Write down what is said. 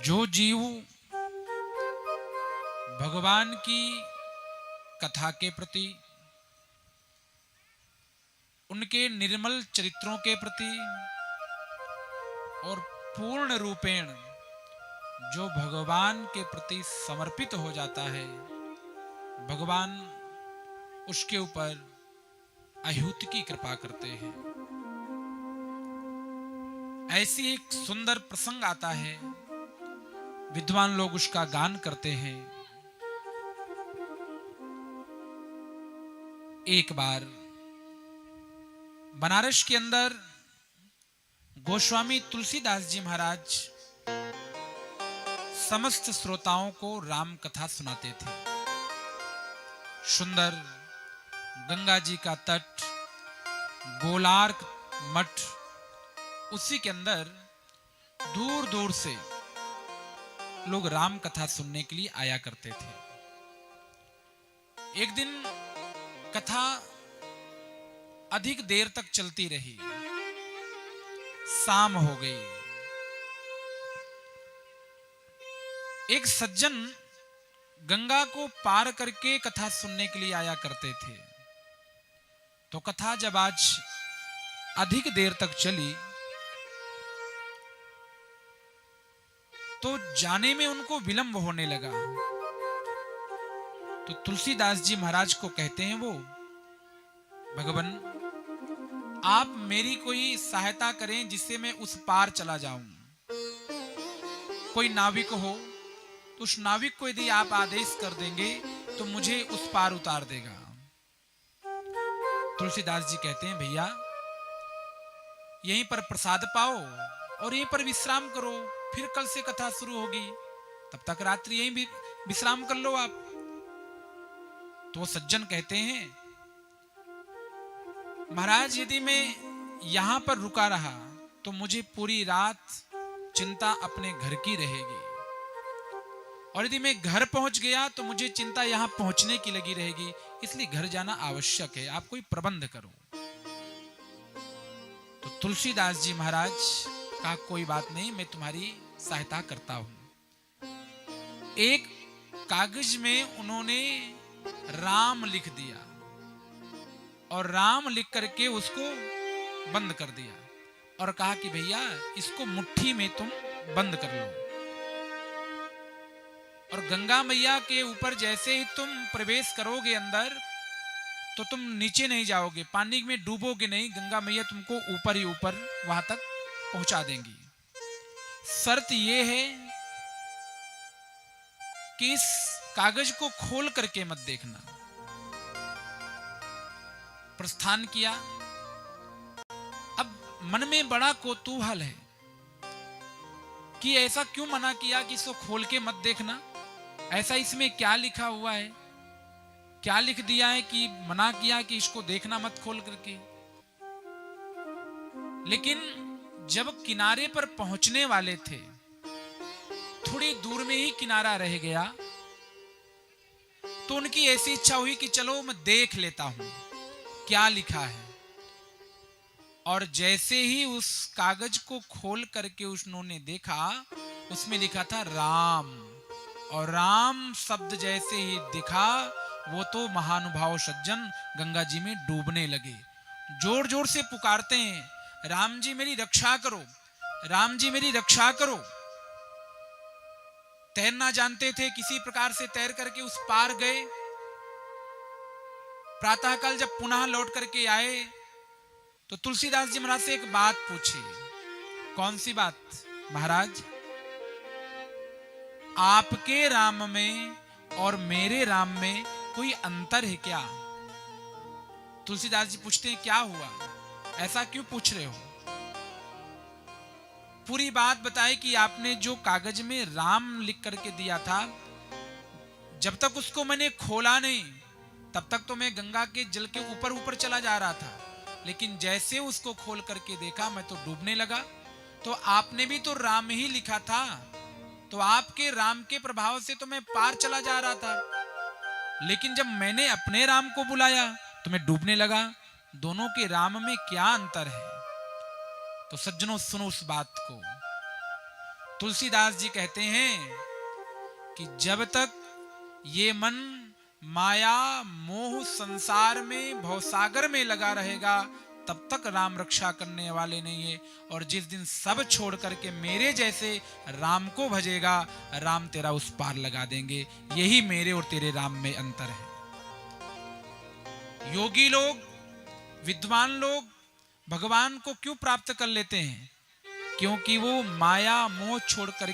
जो जीव भगवान की कथा के प्रति, उनके निर्मल चरित्रों के प्रति और पूर्ण रूपेण जो भगवान के प्रति समर्पित हो जाता है, भगवान उसके ऊपर अद्भुत की कृपा करते हैं। ऐसी एक सुंदर प्रसंग आता है, विद्वान लोग उसका गान करते हैं। एक बार बनारस के अंदर गोस्वामी तुलसीदास जी महाराज समस्त श्रोताओं को राम कथा सुनाते थे। सुंदर गंगा जी का तट, गोलार्क मठ, उसी के अंदर दूर दूर से लोग राम कथा सुनने के लिए आया करते थे। एक दिन कथा अधिक देर तक चलती रही, शाम हो गई। एक सज्जन गंगा को पार करके कथा सुनने के लिए आया करते थे। तो कथा जब आज अधिक देर तक चली तो जाने में उनको विलंब होने लगा। तो तुलसीदास जी महाराज को कहते हैं वो, भगवान आप मेरी कोई सहायता करें जिससे मैं उस पार चला जाऊं। कोई नाविक हो तो उस नाविक को यदि आप आदेश कर देंगे तो मुझे उस पार उतार देगा। तुलसीदास जी कहते हैं भैया यहीं पर प्रसाद पाओ और यहीं पर विश्राम करो, फिर कल से कथा शुरू होगी, तब तक रात्रि यहीं भी विश्राम कर लो आप। तो वो सज्जन कहते हैं महाराज यदि मैं यहां पर रुका रहा तो मुझे पूरी रात चिंता अपने घर की रहेगी, और यदि मैं घर पहुंच गया तो मुझे चिंता यहां पहुंचने की लगी रहेगी, इसलिए घर जाना आवश्यक है, आप कोई प्रबंध करो। तो तुलसीदास जी महाराज का कोई बात नहीं, मैं तुम्हारी सहायता करता हूं। एक कागज में उन्होंने राम लिख दिया और राम लिख करके उसको बंद कर दिया और कहा कि भैया इसको मुट्ठी में तुम बंद कर लो, और गंगा मैया के ऊपर जैसे ही तुम प्रवेश करोगे अंदर तो तुम नीचे नहीं जाओगे, पानी में डूबोगे नहीं, गंगा मैया तुमको ऊपर ही ऊपर वहां तक पहुंचा देंगी। शर्त यह है कि इस कागज को खोल करके मत देखना। प्रस्थान किया। अब मन में बड़ा कौतूहल है कि ऐसा क्यों मना किया कि इसको खोल के मत देखना, ऐसा इसमें क्या लिखा हुआ है, क्या लिख दिया है कि मना किया कि इसको देखना मत खोल करके। लेकिन जब किनारे पर पहुंचने वाले थे, थोड़ी दूर में ही किनारा रह गया, तो उनकी ऐसी इच्छा हुई कि चलो मैं देख लेता हूं क्या लिखा है। और जैसे ही उस कागज को खोल करके उन्होंने देखा, उसमें लिखा था राम, और राम शब्द जैसे ही दिखा वो तो महानुभाव सज्जन गंगा जी में डूबने लगे, जोर जोर से पुकारते हैं राम जी मेरी रक्षा करो, राम जी मेरी रक्षा करो। तैरना जानते थे, किसी प्रकार से तैर करके उस पार गए। प्रातःकाल जब पुनः लौट करके आए तो तुलसीदास जी महाराज से एक बात पूछी। कौन सी बात? महाराज आपके राम में और मेरे राम में कोई अंतर है क्या? तुलसीदास जी पूछते हैं क्या हुआ, ऐसा क्यों पूछ रहे हो? पूरी बात बताए कि आपने जो कागज में राम लिख करके दिया था, जब तक उसको मैंने खोला नहीं तब तक तो मैं गंगा के जल के ऊपर ऊपर चला जा रहा था, लेकिन जैसे उसको खोल करके देखा मैं तो डूबने लगा। तो आपने भी तो राम ही लिखा था, तो आपके राम के प्रभाव से तो मैं पार चला जा रहा था, लेकिन जब मैंने अपने राम को बुलाया तो मैं डूबने लगा। दोनों के राम में क्या अंतर है? तो सज्जनों सुनो उस बात को। तुलसीदास जी कहते हैं कि जब तक ये मन माया मोह संसार में भवसागर में लगा रहेगा तब तक राम रक्षा करने वाले नहीं है, और जिस दिन सब छोड़ करके मेरे जैसे राम को भजेगा, राम तेरा उस पार लगा देंगे। यही मेरे और तेरे राम में अंतर है। योगी लोग, विद्वान लोग भगवान को क्यों प्राप्त कर लेते हैं? क्योंकि वो माया मोह छोड़ करके